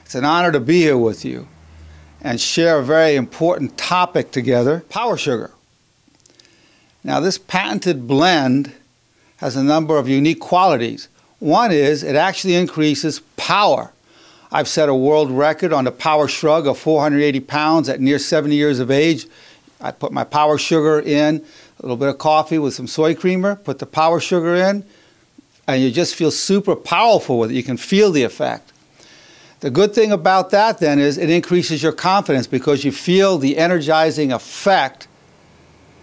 It's an honor to be here with you and share a very important topic together, power sugar. Now, this patented blend has a number of unique qualities. One is it actually increases power. I've set a world record on the power shrug of 480 pounds at near 70 years of age. I put my power sugar in, a little bit of coffee with some soy creamer, put the power sugar in, and you just feel super powerful with it. You can feel the effect. The good thing about that then is it increases your confidence because you feel the energizing effect.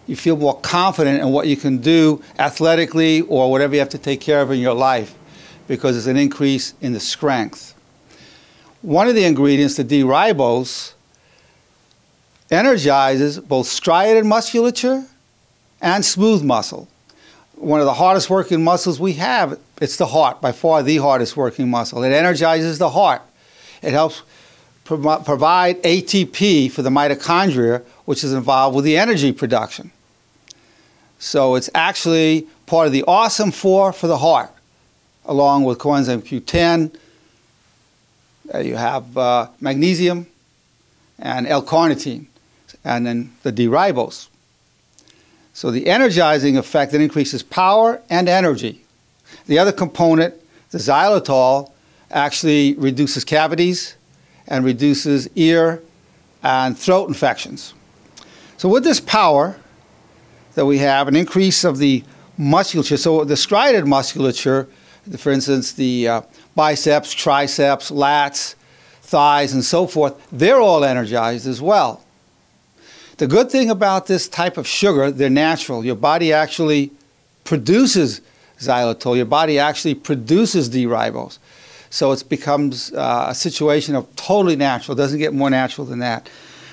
You feel more confident in what you can do athletically or whatever you have to take care of in your life because there's an increase in the strength. One of the ingredients, the D-ribose, energizes both striated musculature and smooth muscle. One of the hardest working muscles we have, it's the heart, by far the hardest working muscle. It energizes the heart. It helps provide ATP for the mitochondria, which is involved with the energy production. So it's actually part of the awesome four for the heart, along with coenzyme Q10. You have magnesium and L-carnitine, and then the D-ribose. So the energizing effect that increases power and energy. The other component, the xylitol, actually reduces cavities and reduces ear and throat infections. So with this power that we have, an increase of the musculature, so the striated musculature, for instance, the biceps, triceps, lats, thighs, and so forth, they're all energized as well. The good thing about this type of sugar, they're natural. Your body actually produces xylitol. Your body actually produces D-ribose. So it becomes a situation of totally natural. It doesn't get more natural than that.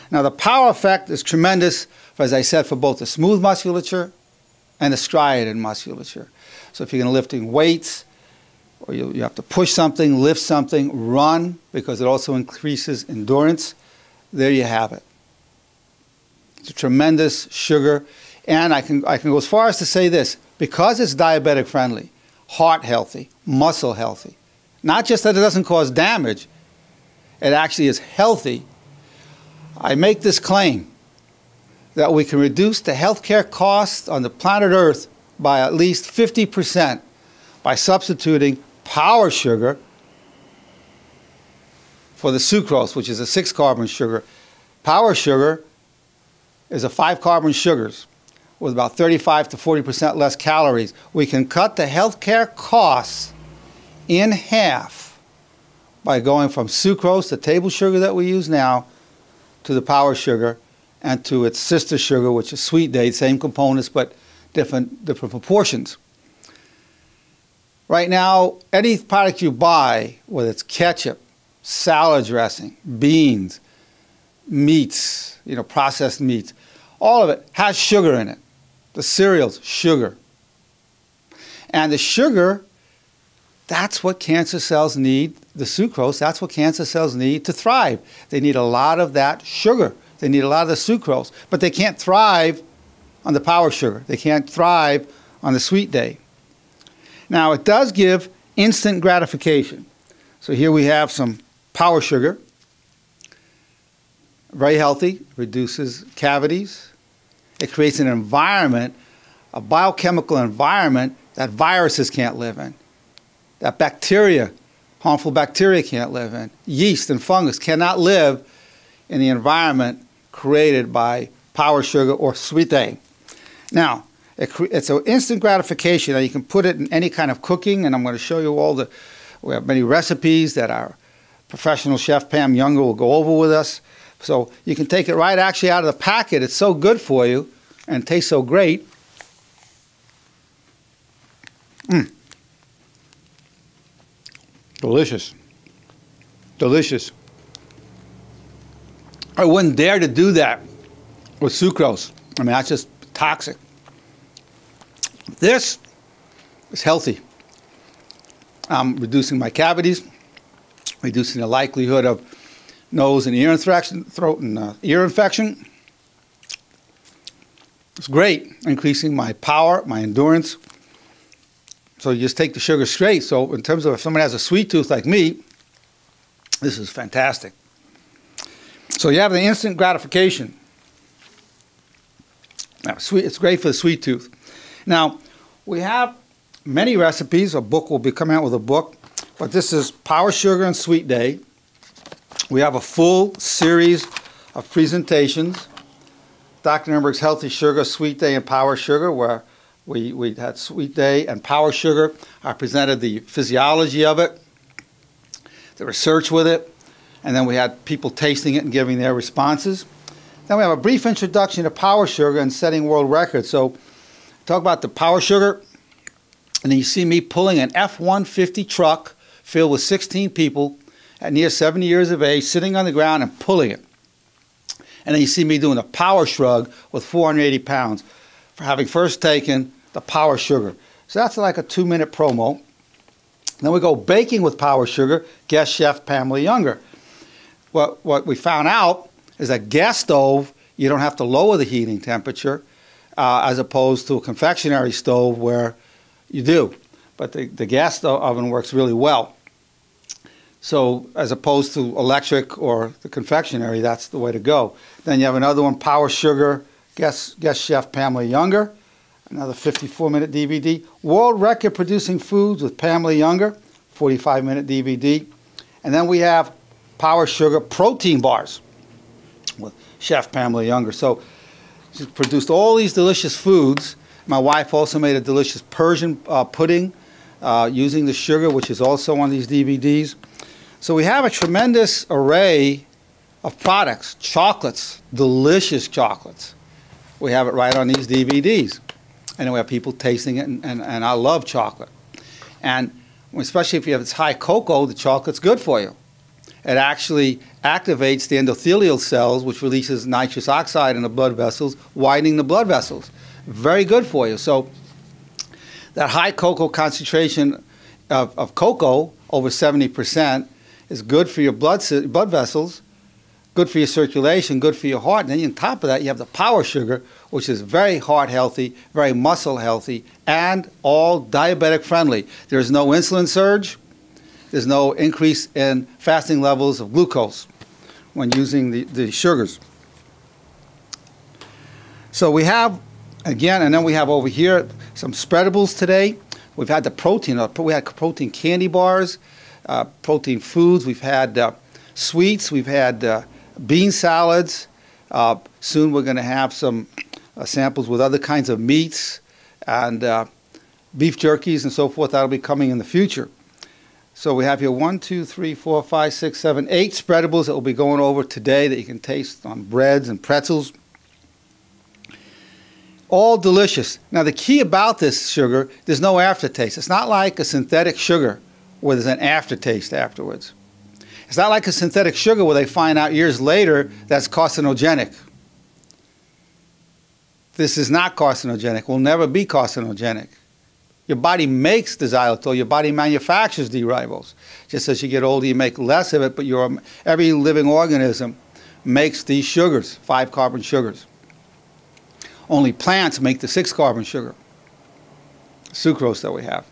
Now, the power effect is tremendous, as I said, for both the smooth musculature and the striated musculature. So if you're going to lifting weights, or you have to push something, lift something, run, because it also increases endurance, there you have it. It's a tremendous sugar. And I can go as far as to say this, because it's diabetic friendly, heart healthy, muscle healthy, not just that it doesn't cause damage, it actually is healthy. I make this claim that we can reduce the healthcare costs on the planet Earth by at least 50% by substituting power sugar for the sucrose, which is a 6-carbon sugar. Power sugar is a 5-carbon sugars with about 35 to 40% less calories. We can cut the healthcare costs in half by going from sucrose, the table sugar that we use now, to the power sugar and to its sister sugar, which is SweetDay, same components but different proportions. Right now, any product you buy, whether it's ketchup, salad dressing, beans, meats, processed meats, all of it has sugar in it. The cereals, sugar. And the sugar, that's what cancer cells need, the sucrose, that's what cancer cells need to thrive. They need a lot of that sugar. They need a lot of the sucrose. But they can't thrive on the power sugar. They can't thrive on the SweetDay. Now, it does give instant gratification. So here we have some power sugar. Very healthy, reduces cavities. It creates an environment, a biochemical environment that viruses can't live in, that bacteria, harmful bacteria can't live in. Yeast and fungus cannot live in the environment created by power sugar or SweetDay. Now, it's an instant gratification. Now, you can put it in any kind of cooking, and I'm going to show you we have many recipes that our professional chef Pam Younger will go over with us. So you can take it right actually out of the packet. It's so good for you and tastes so great. Delicious. Delicious. I wouldn't dare to do that with sucrose. I mean, that's just toxic. This is healthy. I'm reducing my cavities, reducing the likelihood of nose and ear infection, throat and ear infection. It's great, increasing my power, my endurance. So you just take the sugar straight. So in terms of if somebody has a sweet tooth like me, This is fantastic. So you have the instant gratification. Now, it's great for the sweet tooth. Now, we have many recipes. A book will be coming out with a book. But this is Power Sugar and SweetDay. We have a full series of presentations. Dr. Nerenberg's Healthy Sugar, SweetDay, and Power Sugar, where we had SweetDay and Power Sugar. I presented the physiology of it, the research with it, and then we had people tasting it and giving their responses. Then we have a brief introduction to Power Sugar and setting world records. So talk about the Power Sugar, and then you see me pulling an F-150 truck filled with 16 people at near 70 years of age, sitting on the ground and pulling it. And then you see me doing a power shrug with 480 pounds for having first taken the Power Sugar. So that's like a 2-minute promo. Then we go baking with Power Sugar, guest chef Pamela Younger. What we found out is that gas stove, you don't have to lower the heating temperature as opposed to a confectionery stove where you do. But the gas stove oven works really well. So as opposed to electric or the confectionery, that's the way to go. Then you have another one, Power Sugar, guest chef Pamela Younger, another 54-minute DVD. World Record Producing Foods with Pamela Younger, 45-minute DVD. And then we have Power Sugar Protein Bars with Chef Pamela Younger. So she's produced all these delicious foods. My wife also made a delicious Persian pudding using the sugar, which is also on these DVDs. So we have a tremendous array of products, chocolates, delicious chocolates. We have it right on these DVDs. And then we have people tasting it, and I love chocolate. And especially if you have this high cocoa, the chocolate's good for you. It actually activates the endothelial cells, which releases nitrous oxide in the blood vessels, widening the blood vessels. Very good for you. So that high cocoa concentration of cocoa, over 70%, is good for your blood vessels, good for your circulation, good for your heart. And then on top of that, you have the Power Sugar, which is very heart healthy, very muscle healthy, and all diabetic friendly. There's no insulin surge. There's no increase in fasting levels of glucose when using the sugars. So we have, again, and then we have over here some spreadables today. We've had the protein. We had protein candy bars, protein foods. We've had sweets. We've had bean salads. Soon we're going to have some samples with other kinds of meats and beef jerkies and so forth. That'll be coming in the future. So we have here 1, 2, 3, 4, 5, 6, 7, 8 spreadables that we'll be going over today that you can taste on breads and pretzels. All delicious. Now the key about this sugar, there's no aftertaste. It's not like a synthetic sugar where there's an aftertaste afterwards. It's not like a synthetic sugar where they find out years later that's carcinogenic. This is not carcinogenic, will never be carcinogenic. Your body makes the xylitol, your body manufactures D-ribose. Just as you get older, you make less of it, but every living organism makes these sugars, 5-carbon sugars. Only plants make the 6-carbon sugar, sucrose that we have.